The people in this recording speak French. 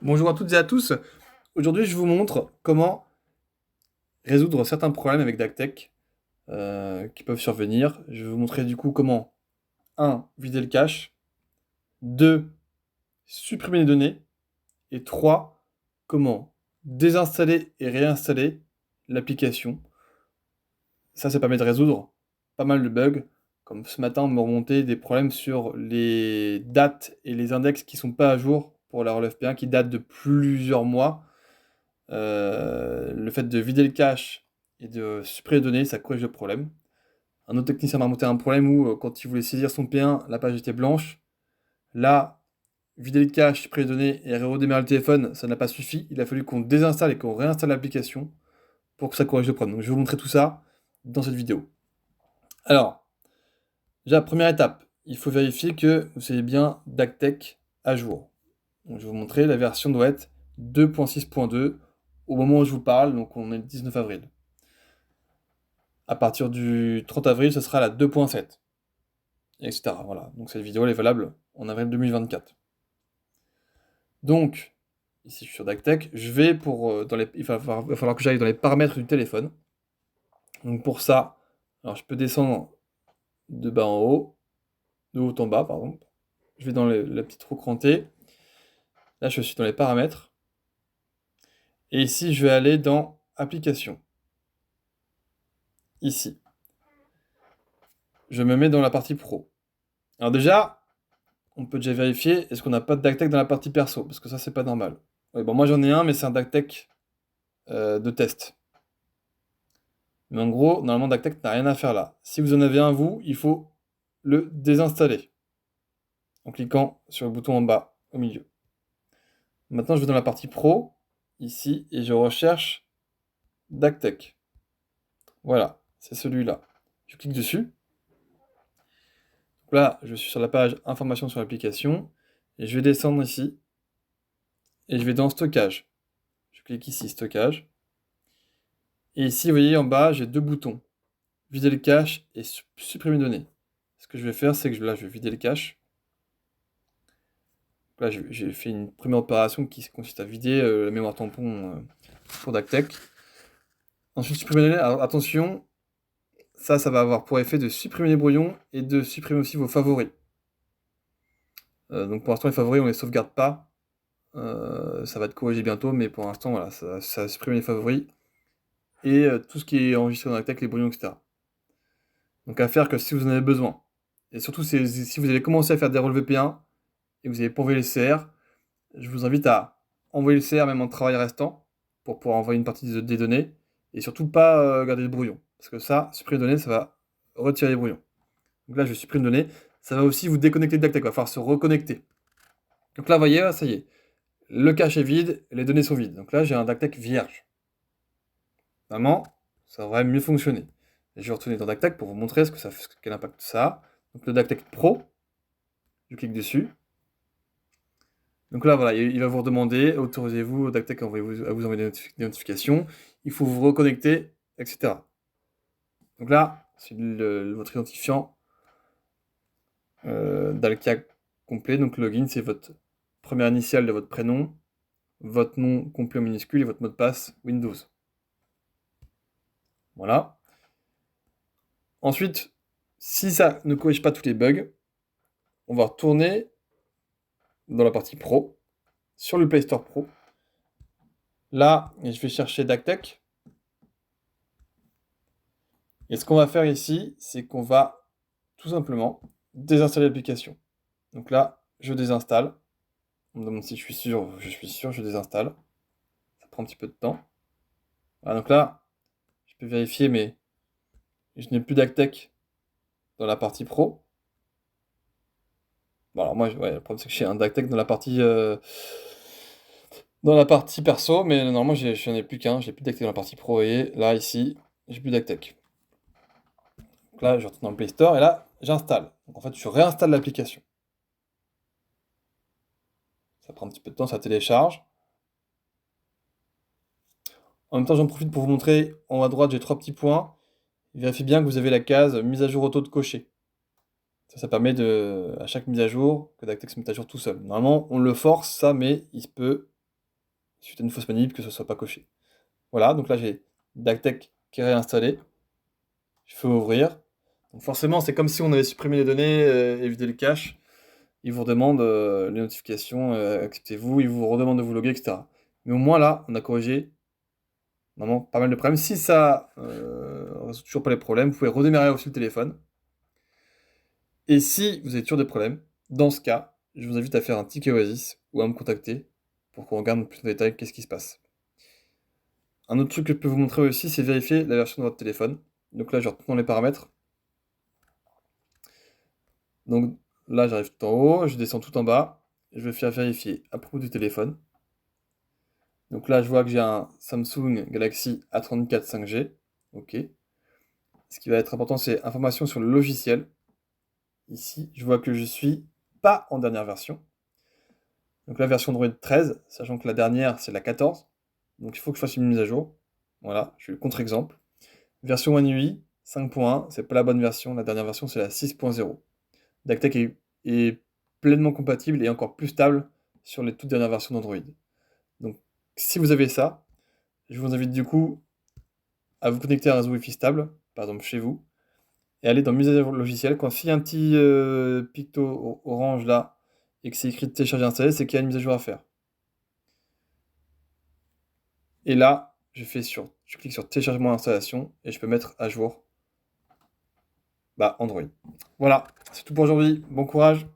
Bonjour à toutes et à tous. Aujourd'hui, je vous montre comment résoudre certains problèmes avec DACTech qui peuvent survenir. Je vais vous montrer du coup comment vider le cache, 2 supprimer les données et 3 comment désinstaller et réinstaller l'application. Ça permet de résoudre pas mal de bugs. Comme ce matin, on me remontait des problèmes sur les dates et les index qui sont pas à jour pour la relève P1 qui datent de plusieurs mois. Le fait de vider le cache et de supprimer les données, ça corrige le problème. Un autre technicien m'a remonté un problème où, quand il voulait saisir son P1, la page était blanche. Là, vider le cache, supprimer les données et redémarrer le téléphone, ça n'a pas suffi. Il a fallu qu'on désinstalle et qu'on réinstalle l'application pour que ça corrige le problème. Donc je vais vous montrer tout ça dans cette vidéo. Alors, déjà, première étape, il faut vérifier que vous avez bien DACTech à jour. Donc je vais vous montrer, la version doit être 2.6.2 au moment où je vous parle, donc on est le 19 avril. À partir du 30 avril, ce sera la 2.7, etc. Voilà, donc cette vidéo elle est valable en avril 2024. Donc, ici je suis sur DACTech, je vais il va falloir que j'aille dans les paramètres du téléphone. Donc pour ça, alors je peux descendre de bas en haut, de haut en bas, pardon. Je vais dans la petite roue crantée. Là, je suis dans les paramètres. Et ici, je vais aller dans Applications. Ici. Je me mets dans la partie Pro. Alors déjà, on peut déjà vérifier, est-ce qu'on n'a pas de DACTech dans la partie perso? Parce que ça, c'est pas normal. Ouais, bon, moi j'en ai un, mais c'est un DACTech de test. Mais en gros, normalement, DACTech n'a rien à faire là. Si vous en avez un, vous, il faut le désinstaller. En cliquant sur le bouton en bas, au milieu. Maintenant, je vais dans la partie Pro, ici, et je recherche DACTech. Voilà, c'est celui-là. Je clique dessus. Donc là, je suis sur la page Informations sur l'application, et je vais descendre ici, et je vais dans Stockage. Je clique ici, Stockage. Et ici, vous voyez, en bas, j'ai deux boutons. Vider le cache et supprimer données. Ce que je vais faire, c'est que là, je vais vider le cache. Là, j'ai fait une première opération qui consiste à vider la mémoire tampon pour DACTech. Ensuite, supprimer les données. Alors, attention, ça va avoir pour effet de supprimer les brouillons et de supprimer aussi vos favoris. Donc pour l'instant, les favoris, on les sauvegarde pas. Ça va être corrigé bientôt, mais pour l'instant, voilà, ça a supprimé les favoris. Et tout ce qui est enregistré dans DACTech, les brouillons, etc. Donc à faire que si vous en avez besoin. Et surtout, si vous allez commencer à faire des relevés P1 et que vous n'avez pas envoyé le CR, je vous invite à envoyer le CR même en travail restant pour pouvoir envoyer une partie des données et surtout pas garder le brouillon. Parce que ça, supprimer les données, ça va retirer les brouillons. Donc là, je supprime données. Ça va aussi vous déconnecter de DACTech, il va falloir se reconnecter. Donc là, vous voyez, ça y est. Le cache est vide, les données sont vides. Donc là, j'ai un DACTech vierge. Vraiment, ça devrait mieux fonctionner. Et je vais retourner dans DACTech pour vous montrer quel impact ça a. Donc le DACTech Pro, je clique dessus. Donc là, voilà, il va vous redemander, autorisez-vous DACTech à vous envoyer des notifications, il faut vous reconnecter, etc. Donc là, c'est votre identifiant dans le cas complet. Donc login, c'est votre première initiale de votre prénom, votre nom complet en minuscule et votre mot de passe Windows. Voilà. Ensuite, si ça ne corrige pas tous les bugs, on va retourner dans la partie Pro, sur le Play Store Pro. Là, je vais chercher DACTech. Et ce qu'on va faire ici, c'est qu'on va tout simplement désinstaller l'application. Donc là, je désinstalle. On me demande si je suis sûr, je désinstalle. Ça prend un petit peu de temps. Voilà, donc là, je peux vérifier, mais je n'ai plus DACTech dans la partie Pro. Bon, alors moi, ouais, le problème c'est que j'ai un DACTech dans la partie perso, mais normalement, je n'en ai plus qu'un. J'ai plus DACTech dans la partie Pro, et là, ici, j'ai plus DACTech. Donc là, je retourne dans le Play Store, et là, j'installe. Donc en fait, je réinstalle l'application. Ça prend un petit peu de temps, ça télécharge. En même temps, j'en profite pour vous montrer, en haut à droite, j'ai trois petits points. Vérifiez bien que vous avez la case mise à jour auto de cocher. Ça permet à chaque mise à jour, que DACTech se mette à jour tout seul. Normalement, on le force, ça, mais il se peut suite à une fausse manip que ce soit pas coché. Voilà, donc là j'ai DACTEC qui est réinstallé. Je fais ouvrir. Donc forcément, c'est comme si on avait supprimé les données et vidé le cache. Il vous redemande les notifications, acceptez-vous, il vous redemande de vous loguer, etc. Mais au moins là, on a corrigé vraiment pas mal de problèmes. Si ça résout toujours pas les problèmes, vous pouvez redémarrer aussi le téléphone. Et si vous avez toujours des problèmes, dans ce cas, je vous invite à faire un ticket Oasis ou à me contacter pour qu'on regarde en plus en détail qu'est-ce qui se passe. Un autre truc que je peux vous montrer aussi, c'est vérifier la version de votre téléphone. Donc là, je retourne dans les paramètres. Donc là, j'arrive tout en haut, je descends tout en bas. Je vais faire vérifier à propos du téléphone. Donc là, je vois que j'ai un Samsung Galaxy A34 5G. OK. Ce qui va être important, c'est information sur le logiciel. Ici, je vois que je suis pas en dernière version. Donc la version Android 13, sachant que la dernière, c'est la 14. Donc il faut que je fasse une mise à jour. Voilà, je suis le contre-exemple. Version One UI 5.1, c'est pas la bonne version. La dernière version, c'est la 6.0. DACTEC est pleinement compatible et encore plus stable sur les toutes dernières versions d'Android. Donc si vous avez ça, je vous invite du coup à vous connecter à un réseau Wi-Fi stable, par exemple chez vous, et aller dans mise à jour logiciel. Quand s'il y a un petit picto orange là, et que c'est écrit télécharger et installer, c'est qu'il y a une mise à jour à faire. Et là, je clique sur téléchargement et installation, et je peux mettre à jour Android. Voilà, c'est tout pour aujourd'hui. Bon courage!